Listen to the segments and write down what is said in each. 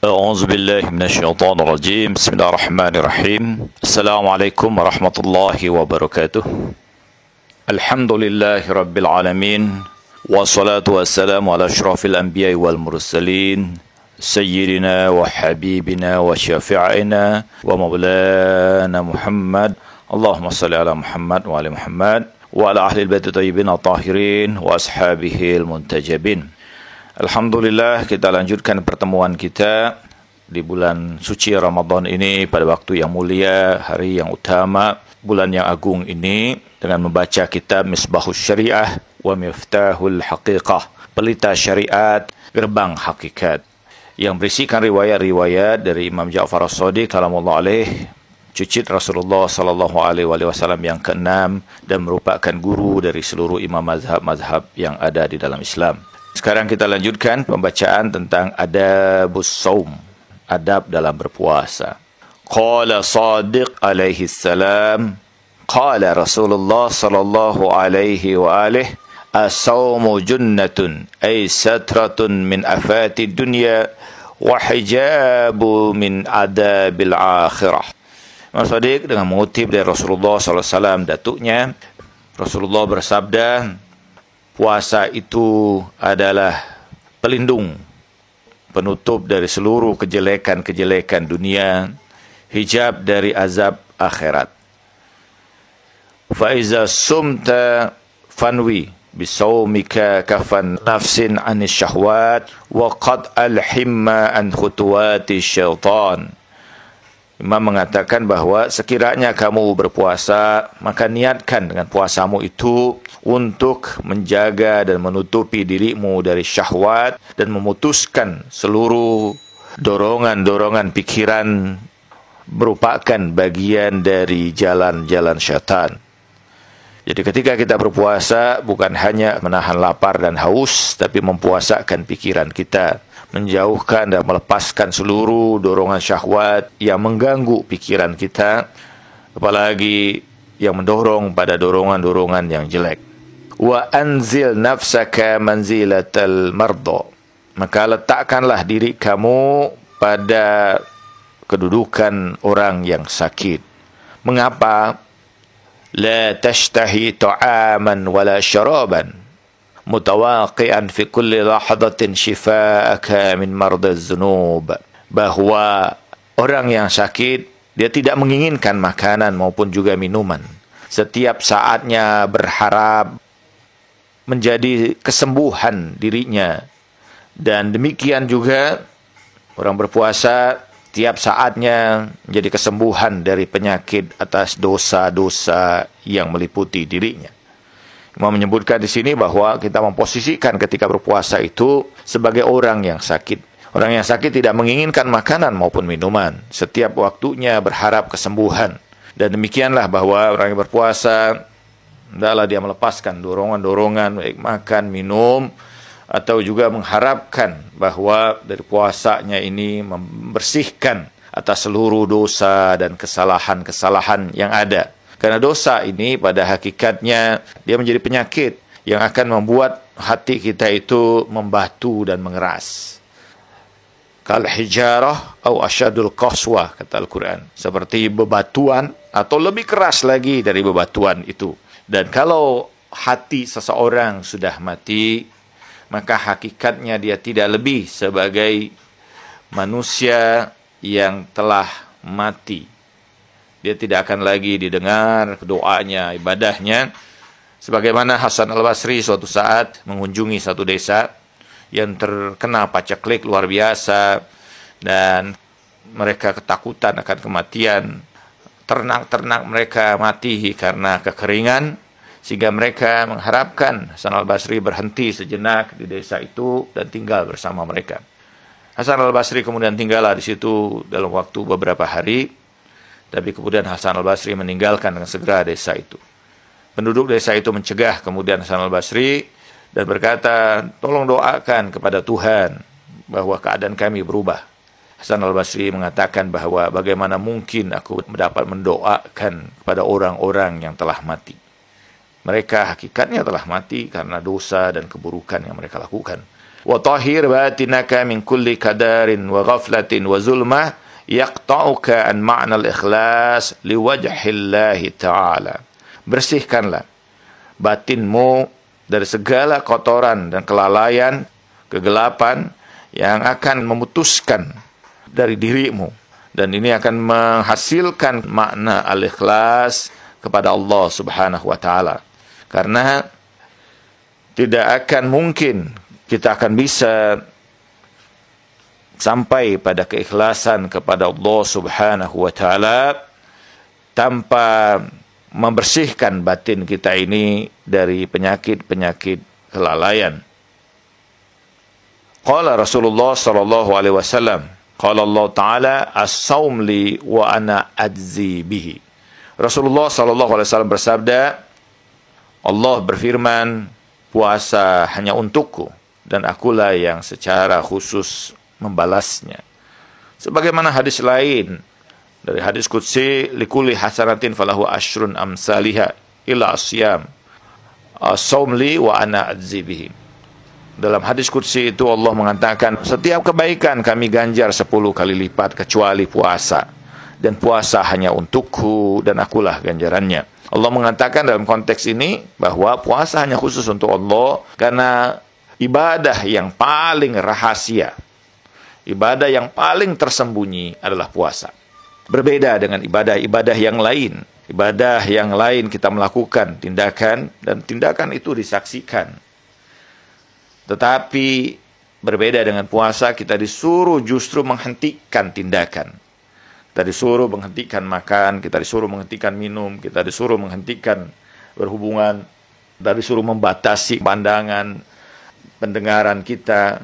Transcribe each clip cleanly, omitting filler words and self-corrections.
أعوذ بالله من الشيطان الرجيم بسم الله الرحمن الرحيم السلام عليكم ورحمة الله وبركاته الحمد لله رب العالمين والصلاة والسلام على أشرف الأنبياء والمرسلين سيدنا وحبيبنا وشفيعنا ومولانا محمد اللهم صل على محمد وعلى محمد وعلى أهل البيت الطيبين الطاهرين وأصحابه المنتجبين. Alhamdulillah, kita lanjutkan pertemuan kita di bulan suci Ramadan ini pada waktu yang mulia, hari yang utama, bulan yang agung ini dengan membaca kitab Misbahus Syariah wa Miftahul Haqiqah, pelita syariat, gerbang hakikat, yang berisikan riwayat-riwayat dari Imam Ja'far As-Shadiq kalamullah alaih, cucit Rasulullah sallallahu alaihi wasallam yang keenam dan merupakan guru dari seluruh imam mazhab-mazhab yang ada di dalam Islam. Sekarang kita lanjutkan pembacaan tentang adabus saum, adab dalam berpuasa. Qala Shadiq alaihi salam, qala Rasulullah sallallahu alaihi wa alihi, as-saumu junnatun ay satratun min afati dunya wa hijabu min adabil akhirah. Imam Shadiq dengan mengutip dari Rasulullah sallallahu alaihi wasallam, datuknya Rasulullah bersabda, puasa itu adalah pelindung, penutup dari seluruh kejelekan-kejelekan dunia, hijab dari azab akhirat. Fa iza sumta fanwi bisawmika kafan nafsin anis syahwat wa qad al-himma an khutuwati syaitan. Imam mengatakan bahwa sekiranya kamu berpuasa, maka niatkan dengan puasamu itu untuk menjaga dan menutupi dirimu dari syahwat dan memutuskan seluruh dorongan-dorongan pikiran merupakan bagian dari jalan-jalan syaitan. Jadi ketika kita berpuasa bukan hanya menahan lapar dan haus, tapi mempuasakan pikiran kita, menjauhkan dan melepaskan seluruh dorongan syahwat yang mengganggu pikiran kita, apalagi yang mendorong pada dorongan-dorongan yang jelek. Wa anzil nafsaka manzilatal marda, maka letakkanlah diri kamu pada kedudukan orang yang sakit. Mengapa? La tashtahi ta'aman wala syaraban mutawaqi'an fi kulli lahadatin shifa'aka min mardaz zunub, bahwa orang yang sakit dia tidak menginginkan makanan maupun juga minuman, setiap saatnya berharap menjadi kesembuhan dirinya, dan demikian juga orang berpuasa tiap saatnya menjadi kesembuhan dari penyakit atas dosa-dosa yang meliputi dirinya. Imam menyebutkan di sini bahwa kita memposisikan ketika berpuasa itu sebagai orang yang sakit. Orang yang sakit tidak menginginkan makanan maupun minuman, setiap waktunya berharap kesembuhan. Dan demikianlah bahwa orang yang berpuasa hendaklah dia melepaskan dorongan-dorongan baik makan, minum, atau juga mengharapkan bahwa dari puasanya ini membersihkan atas seluruh dosa dan kesalahan-kesalahan yang ada. Karena dosa ini pada hakikatnya dia menjadi penyakit yang akan membuat hati kita itu membatu dan mengeras. Kal hijarah atau asyadul qaswah, kata Al-Quran, seperti bebatuan atau lebih keras lagi dari bebatuan itu. Dan kalau hati seseorang sudah mati, maka hakikatnya dia tidak lebih sebagai manusia yang telah mati. Dia tidak akan lagi didengar doanya, ibadahnya. Sebagaimana Hasan Al-Basri suatu saat mengunjungi satu desa yang terkena paceklik luar biasa, dan mereka ketakutan akan kematian. Ternak-ternak mereka mati karena kekeringan, sehingga mereka mengharapkan Hasan Al-Basri berhenti sejenak di desa itu dan tinggal bersama mereka. Hasan Al-Basri kemudian tinggallah di situ dalam waktu beberapa hari, tapi kemudian Hasan Al-Basri meninggalkan dengan segera desa itu. Penduduk desa itu mencegah kemudian Hasan Al-Basri dan berkata, tolong doakan kepada Tuhan bahwa keadaan kami berubah. Hasan Al-Basri mengatakan bahwa bagaimana mungkin aku dapat mendoakan kepada orang-orang yang telah mati. Mereka hakikatnya telah mati karena dosa dan keburukan yang mereka lakukan. wa tahhir batinaka min kulli kadarin wa ghaflatin wa zulmah yaqta'uka an ma'nal ikhlas liwajhillahi ta'ala. Bersihkanlah batinmu dari segala kotoran dan kelalaian, kegelapan yang akan memutuskan dari dirimu, dan ini akan menghasilkan makna al-ikhlas kepada Allah Subhanahu wa taala. Karena tidak akan mungkin kita akan bisa sampai pada keikhlasan kepada Allah Subhanahu wa taala tanpa membersihkan batin kita ini dari penyakit-penyakit kelalaian. Qala Rasulullah sallallahu alaihi wasallam, qala Allah taala as-saum li wa ana ajzi bihi. Rasulullah sallallahu alaihi wasallam bersabda, Allah berfirman, puasa hanya untukku dan akulah yang secara khusus membalasnya. Sebagaimana hadis lain dari hadis qudsi, likulli hasanatin falahu asyrun amsalihha ila asyam as-saum li wa ana ajzi bihi. Dalam hadis qudsi itu Allah mengatakan, setiap kebaikan kami ganjar 10 kali lipat kecuali puasa, dan puasa hanya untukku dan akulah ganjarannya. Allah mengatakan dalam konteks ini bahwa puasa hanya khusus untuk Allah karena ibadah yang paling rahasia, ibadah yang paling tersembunyi adalah puasa. Berbeda dengan ibadah-ibadah yang lain. Ibadah yang lain kita melakukan tindakan, dan tindakan itu disaksikan. Tetapi berbeda dengan puasa, kita disuruh justru menghentikan tindakan. Kita disuruh menghentikan makan, kita disuruh menghentikan minum, kita disuruh menghentikan berhubungan, kita disuruh membatasi pandangan, pendengaran kita,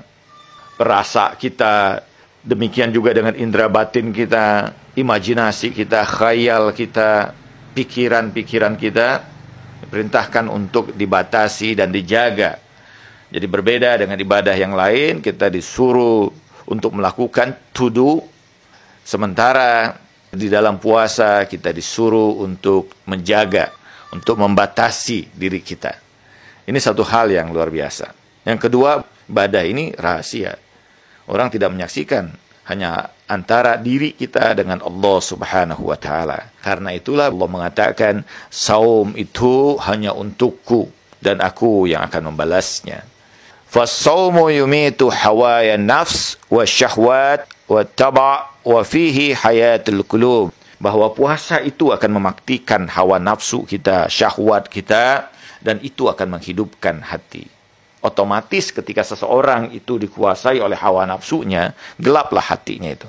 perasa kita, demikian juga dengan indera batin kita, imajinasi kita, khayal kita, pikiran-pikiran kita, diperintahkan untuk dibatasi dan dijaga. Jadi berbeda dengan ibadah yang lain, kita disuruh untuk melakukan to do, sementara di dalam puasa kita disuruh untuk menjaga, untuk membatasi diri kita. Ini satu hal yang luar biasa. Yang kedua, ibadah ini rahasia. Orang tidak menyaksikan, hanya antara diri kita dengan Allah Subhanahu wa taala. Karena itulah Allah mengatakan, saum itu hanya untukku dan aku yang akan membalasnya. Fas-saumu yumitu hawaya nafs wa syahwat wa taba' wa fihi hayatul qulub. Bahwa puasa itu akan mematikan hawa nafsu kita, syahwat kita, dan itu akan menghidupkan hati. Otomatis ketika seseorang itu dikuasai oleh hawa nafsunya, gelaplah hatinya itu.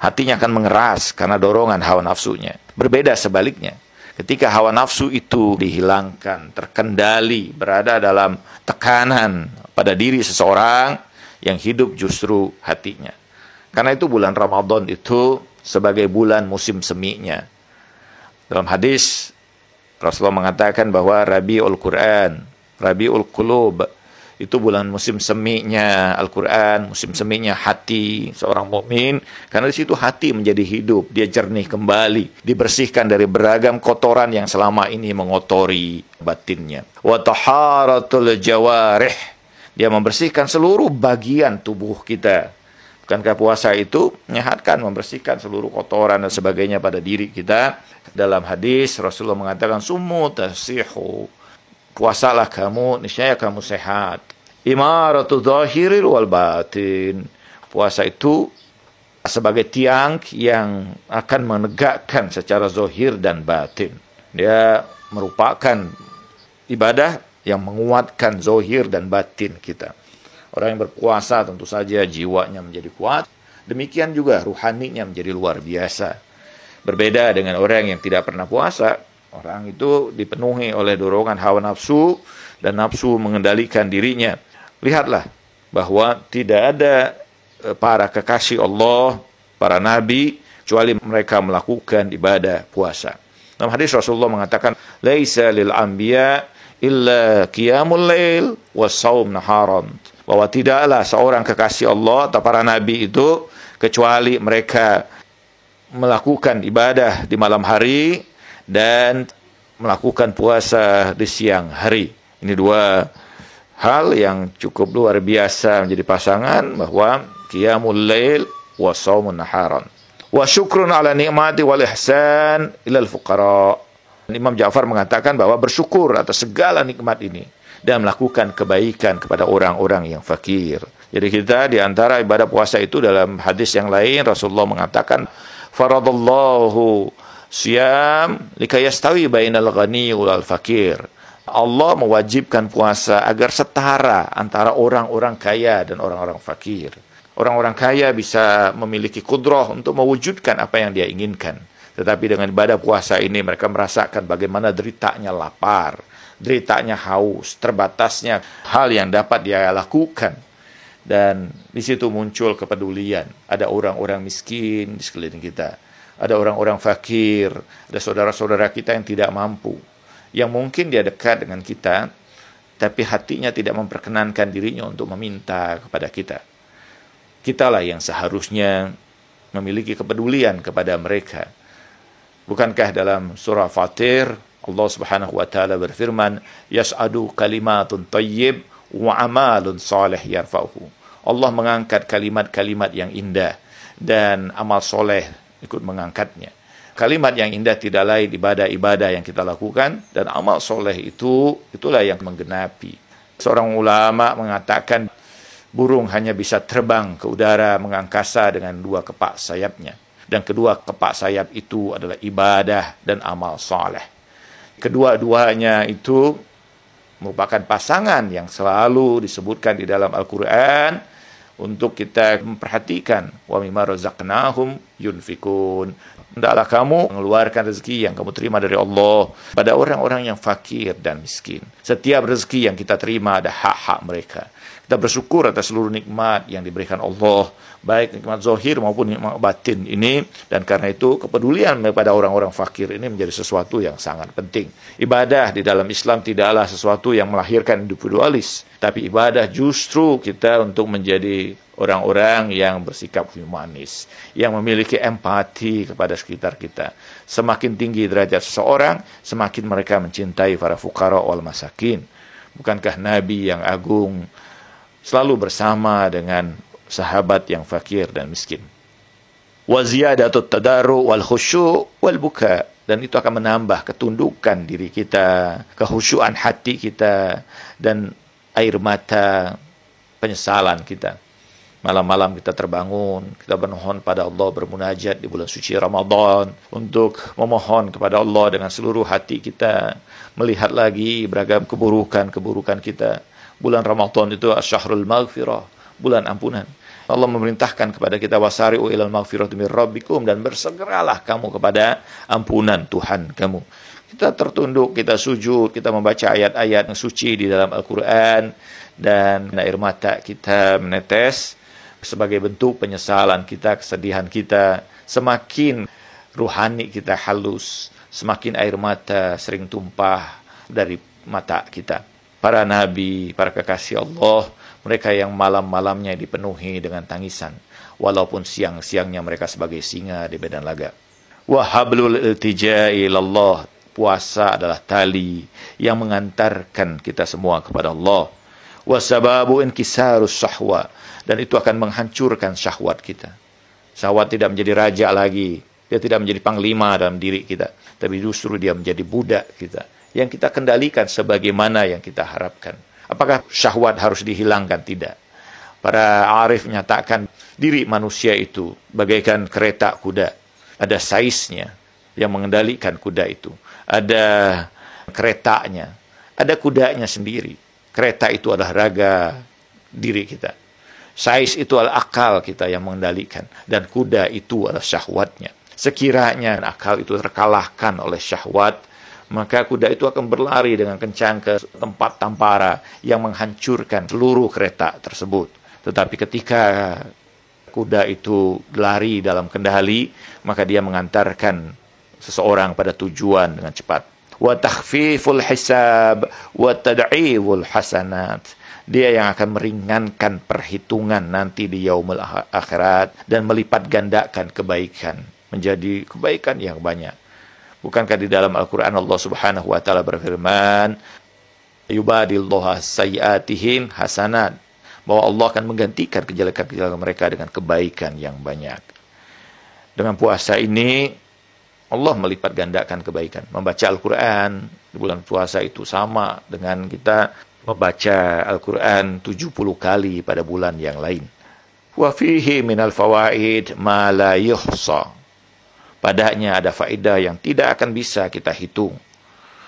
Hatinya akan mengeras karena dorongan hawa nafsunya. Berbeda sebaliknya. Ketika hawa nafsu itu dihilangkan, terkendali, berada dalam tekanan pada diri seseorang, yang hidup justru hatinya. Karena itu bulan Ramadan itu sebagai bulan musim seminya. Dalam hadis, Rasulullah mengatakan bahwa Rabiul Quran, Rabiul Qulub, itu bulan musim seminya Al-Quran, musim seminya hati seorang mukmin. Karena di situ hati menjadi hidup, dia jernih kembali, dibersihkan dari beragam kotoran yang selama ini mengotori batinnya. Wa taharatul jawarih, dia membersihkan seluruh bagian tubuh kita. Bukankah puasa itu menyehatkan, membersihkan seluruh kotoran dan sebagainya pada diri kita? Dalam hadis Rasulullah mengatakan, summu tasihu, puasalah kamu, niscaya kamu sehat. Imaratu zahiril wal batin. Puasa itu sebagai tiang yang akan menegakkan secara zahir dan batin. Dia merupakan ibadah yang menguatkan zahir dan batin kita. Orang yang berpuasa tentu saja jiwanya menjadi kuat. Demikian juga ruhaninya menjadi luar biasa. Berbeda dengan orang yang tidak pernah puasa. Orang itu dipenuhi oleh dorongan hawa nafsu dan nafsu mengendalikan dirinya. Lihatlah bahwa tidak ada para kekasih Allah, para nabi, kecuali mereka melakukan ibadah puasa. Dalam hadis Rasulullah mengatakan, laisa lil anbiya illa qiyamul lail wa shaum naharan. Bahwa tidaklah seorang kekasih Allah atau para nabi itu kecuali mereka melakukan ibadah di malam hari dan melakukan puasa di siang hari. Ini dua hal yang cukup luar biasa menjadi pasangan, bahwa qiyamul lail wa shaumun naharan wa syukrun ala nikmati wal ihsan ilal fuqara. Imam Ja'far mengatakan bahwa bersyukur atas segala nikmat ini dan melakukan kebaikan kepada orang-orang yang fakir. Jadi kita di antara ibadah puasa itu, dalam hadis yang lain Rasulullah mengatakan, faradallahu siyam likayastawi bainal ghani wal fakir. Allah mewajibkan puasa agar setara antara orang-orang kaya dan orang-orang fakir. Orang-orang kaya bisa memiliki kudrah untuk mewujudkan apa yang dia inginkan. Tetapi dengan ibadah puasa ini mereka merasakan bagaimana deritanya lapar, deritanya haus, terbatasnya hal yang dapat dia lakukan. Dan di situ muncul kepedulian. Ada orang-orang miskin di sekeliling kita. Ada orang-orang fakir, ada saudara-saudara kita yang tidak mampu, yang mungkin dia dekat dengan kita, tapi hatinya tidak memperkenankan dirinya untuk meminta kepada kita. Kitalah yang seharusnya memiliki kepedulian kepada mereka. Bukankah dalam surah Fatir Allah Subhanahu wa taala berfirman, yas'adu kalimatun thayyib wa amalun salih yarfa'uhu. Allah mengangkat kalimat-kalimat yang indah dan amal soleh ikut mengangkatnya. Kalimat yang indah tidak lain ibadah-ibadah yang kita lakukan, dan amal soleh itulah yang menggenapi. Seorang ulama mengatakan burung hanya bisa terbang ke udara mengangkasa dengan dua kepak sayapnya. Dan kedua kepak sayap itu adalah ibadah dan amal soleh. Kedua-duanya itu merupakan pasangan yang selalu disebutkan di dalam Al-Quran untuk kita memperhatikan. Wa mimma razaqnahum yunfikun. Hendaklah kamu mengeluarkan rezeki yang kamu terima dari Allah pada orang-orang yang fakir dan miskin. Setiap rezeki yang kita terima ada hak-hak mereka. Kita bersyukur atas seluruh nikmat yang diberikan Allah, baik nikmat zahir maupun nikmat batin ini. Dan karena itu kepedulian kepada orang-orang fakir ini menjadi sesuatu yang sangat penting. Ibadah di dalam Islam tidaklah sesuatu yang melahirkan individualis, tapi ibadah justru kita untuk menjadi orang-orang yang bersikap humanis, yang memiliki empati kepada sekitar kita. Semakin tinggi derajat seseorang, semakin mereka mencintai para fuqara wal masakin. Bukankah Nabi yang agung selalu bersama dengan sahabat yang fakir dan miskin? Wa ziyadatut tadarru wal khusyu' wal buka. Dan itu akan menambah ketundukan diri kita, kehusyuan hati kita, dan air mata penyesalan kita. Malam-malam kita terbangun, kita bermohon pada Allah, bermunajat di bulan suci Ramadan untuk memohon kepada Allah dengan seluruh hati kita, melihat lagi beragam keburukan-keburukan kita. Bulan Ramadan itu asy-syahrul maghfirah, bulan ampunan. Allah memerintahkan kepada kita, wasari'u ilal maghfirati mir rabbikum, dan bersegeralah kamu kepada ampunan Tuhan kamu. Kita tertunduk, kita sujud, kita membaca ayat-ayat yang suci di dalam Al-Quran, dan air mata kita menetes sebagai bentuk penyesalan kita, kesedihan kita. Semakin ruhani kita halus, semakin air mata sering tumpah dari mata kita. Para nabi, para kekasih Allah, mereka yang malam-malamnya dipenuhi dengan tangisan, walaupun siang-siangnya mereka sebagai singa di medan laga. Wa hablul iltija'i ilallah. Puasa adalah tali yang mengantarkan kita semua kepada Allah. Wa sababu inkisarus syahwa. Dan itu akan menghancurkan syahwat kita. Syahwat tidak menjadi raja lagi. Dia tidak menjadi panglima dalam diri kita. Tapi justru dia menjadi budak kita, yang kita kendalikan sebagaimana yang kita harapkan. Apakah syahwat harus dihilangkan? Tidak. Para arif menyatakan diri manusia itu bagaikan kereta kuda. Ada saiznya yang mengendalikan kuda itu. Ada keretanya. Ada kudanya sendiri. Kereta itu adalah raga diri kita. Saiz itu adalah akal kita yang mengendalikan. Dan kuda itu adalah syahwatnya. Sekiranya akal itu terkalahkan oleh syahwat, maka kuda itu akan berlari dengan kencang ke tempat tampara yang menghancurkan seluruh kereta tersebut. Tetapi ketika kuda itu lari dalam kendali, maka dia mengantarkan seseorang pada tujuan dengan cepat. Wa takhfiful hisab wa tad'iful hasanat. Dia yang akan meringankan perhitungan nanti di yaumul akhirat dan melipat gandakan kebaikan menjadi kebaikan yang banyak. Bukankah di dalam Al-Quran Allah Subhanahu wa taala berfirman, Yubadillahu sayyiatihim hasanat. Bahwa Allah akan menggantikan kejelekan-kejelekan mereka dengan kebaikan yang banyak. Dengan puasa ini, Allah melipat gandakan kebaikan. Membaca Al-Quran di bulan puasa itu sama dengan kita membaca Al-Quran 70 kali pada bulan yang lain. Wa fihi minal fawaid ma la yuhsa. Padanya ada faedah yang tidak akan bisa kita hitung.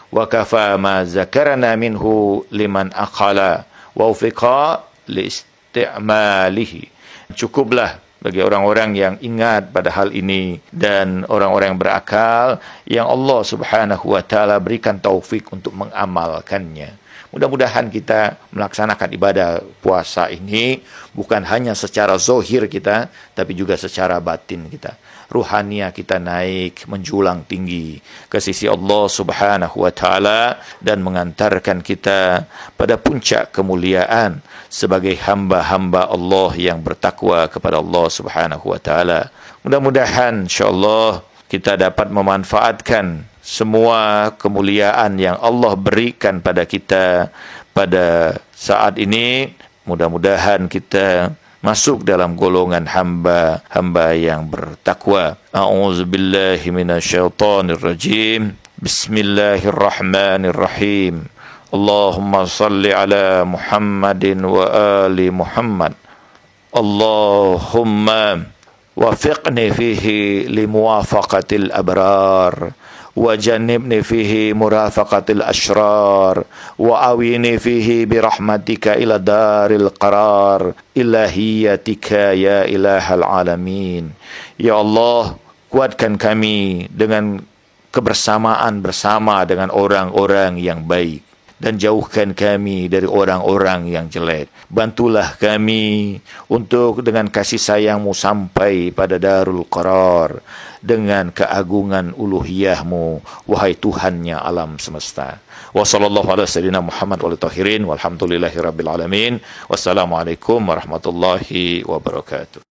Wa kafa ma zakarana minhu liman aqala wa ufiqa li istimalihi. Cukuplah bagi orang-orang yang ingat pada hal ini dan orang-orang yang berakal yang Allah Subhanahu wa taala berikan taufik untuk mengamalkannya. Mudah-mudahan kita melaksanakan ibadah puasa ini bukan hanya secara zahir kita, tapi juga secara batin kita. Ruhania kita naik, menjulang tinggi ke sisi Allah Subhanahu wa taala dan mengantarkan kita pada puncak kemuliaan sebagai hamba-hamba Allah yang bertakwa kepada Allah Subhanahu wa taala. Mudah-mudahan insyaallah kita dapat memanfaatkan semua kemuliaan yang Allah berikan pada kita pada saat ini. Mudah-mudahan kita masuk dalam golongan hamba-hamba yang bertakwa. A'udzubillahi minasyaitonirrajim. Bismillahirrahmanirrahim. Allahumma salli ala Muhammadin wa ali Muhammad. Allahumma wafiqni fihi limuwafaqatil abrar وجنبني فيه مرافقة الأشرار وأويني فيه برحمتك إلى دار القرار إلهيتك يا إله العالمين. Ya Allah, kuatkan kami dengan kebersamaan bersama dengan orang-orang yang baik dan jauhkan kami dari orang-orang yang jelek. Bantulah kami untuk dengan kasih sayang-Mu sampai pada Darul Qarar dengan keagungan uluhiyah-Mu, wahai Tuhannya alam semesta. Wa sallallahu ala sayyidina Muhammad wa alihi tahirin walhamdulillahi rabbil alamin. Wassalamualaikum warahmatullahi wabarakatuh.